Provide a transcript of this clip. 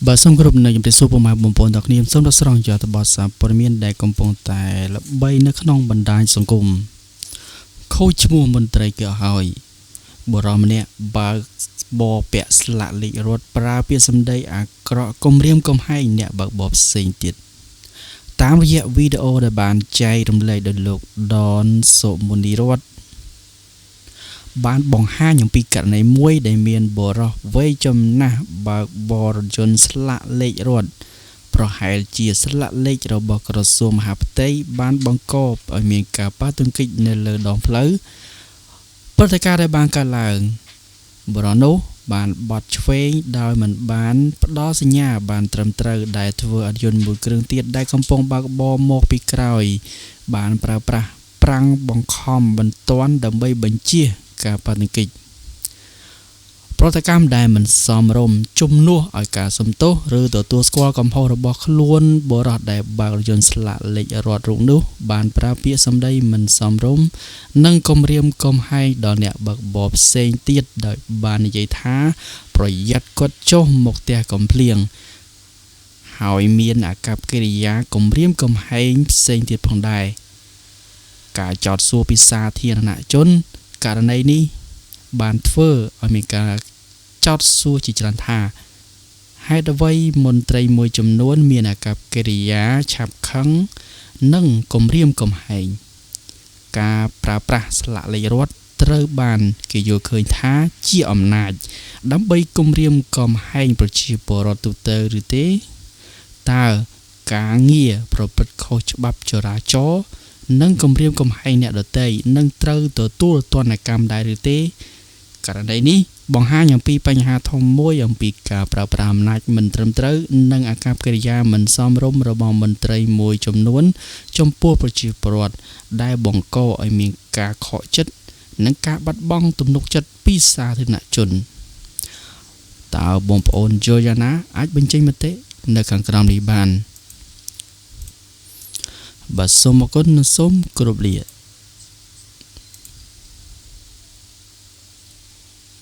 បើសូមគោរពនឹងជំរាបសួរពុកម៉ែបងប្អូនទាំងគ្នាសូមដល់ស្រង់យកទៅបទសាព័ត៌មានដែលកំពុងតែល្បីនៅក្នុងបណ្ដាញសង្គមខូចឈ្មោះមន្ត្រីក៏ហើយបរិម្នាក់បើកបរពាក់ស្លាកលេខរត់ប្រើពាក្យសម្ដីអាក្រក់គំរាមកំហែងអ្នកបើកបរផ្សេងទៀតតាមរយៈវីដេអូដែលបានចែករំលែកដោយលោកដនសុមុនីរតន៍បានបង្ហាញអំពីករណីមួយដែលមានបុរសវ័យចំណាស់បើកបររថយន្តស្លាកលេខរត់ប្រហែលជាស្លាកលេខរបស់ក្រសួងមហាផ្ទៃបានបង្កប់ឲ្យមានការប៉ះទង្គិចនៅលើដងផ្លូវព្រឹត្តិការណ៍ដែលបានកើតឡើងបុរសនោះបានបត់ឆ្វេងដោយមិនបានផ្ដល់សញ្ញាបានត្រឹមត្រូវដែលធ្វើឲ្យយន្តមួយគ្រឿងទៀតដែលកំពុងបើកបរមកពីក្រោយបានប្រើប្រាស់ប្រាំងបង្ខំបន្ទាន់ដើម្បីបញ្ជៀសការប៉ះទង្គិចប្រតិកម្មដែលមិនសមរម្យជំនួសឲ្យការសំទោសឬទទួលស្គាល់កំហុសរបស់ខ្លួនបុរសដែលបើករថយន្តស្លាកលេខរត់រូបនោះបានប្រើពាក្យសម្ដីមិនសមរម្យនិងគំរាមកំហែងដល់អ្នកបើកបរផ្សេងទៀតដោយបាននិយាយថាប្រយ័ត្នគាត់ចុះមកផ្ទះកំភ្លៀងហើយមានអាកប្បកិរិយាគំរាមកំហែងផ្សេងទៀតផងដែរការចោទសួរពីសាធារណជនករណីនេះបានធ្វើឲ្យមានការចោទសួរជាច្រើនថាហេតុអ្វីមន្ត្រីមួយចំនួនមានអាកប្បកិរិយាឆាប់ខឹងនិងគំរាមកំហែងការប្រើប្រាស់ស្លាកលេខរត់ត្រូវបានគេយល់ឃើញថាជាអំណាចដើម្បីគំរាមកំហែងប្រជាពលរដ្ឋទូទៅឬទេតើការងារប្រព្រឹត្តខុសច្បាប់ចរាចរណ៍និងគំរាមកំហែងអ្នកដទៃនឹងត្រូវទទួលទណ្ឌកម្មដែរឬទេករណីនេះបង្ហាញអំពីបញ្ហាធំមួយអំពីការប្រើប្រាស់អំណាចមិនត្រឹមត្រូវនិងអាកប្បកិរិយាមិនសមរម្យរបស់មន្ត្រីមួយចំនួនចំពោះប្រជាពលរដ្ឋដែលបង្កឲ្យមានការខកចិត្តនិងការបាត់បង់ទំនុកចិត្តពីសាធារណជនតើបងប្អូនយល់យ៉ាងណាអាចបញ្ចេញមតិនៅខាងក្រោមនេះបានបាទសូមអរគុណនិងសូមគោរពលា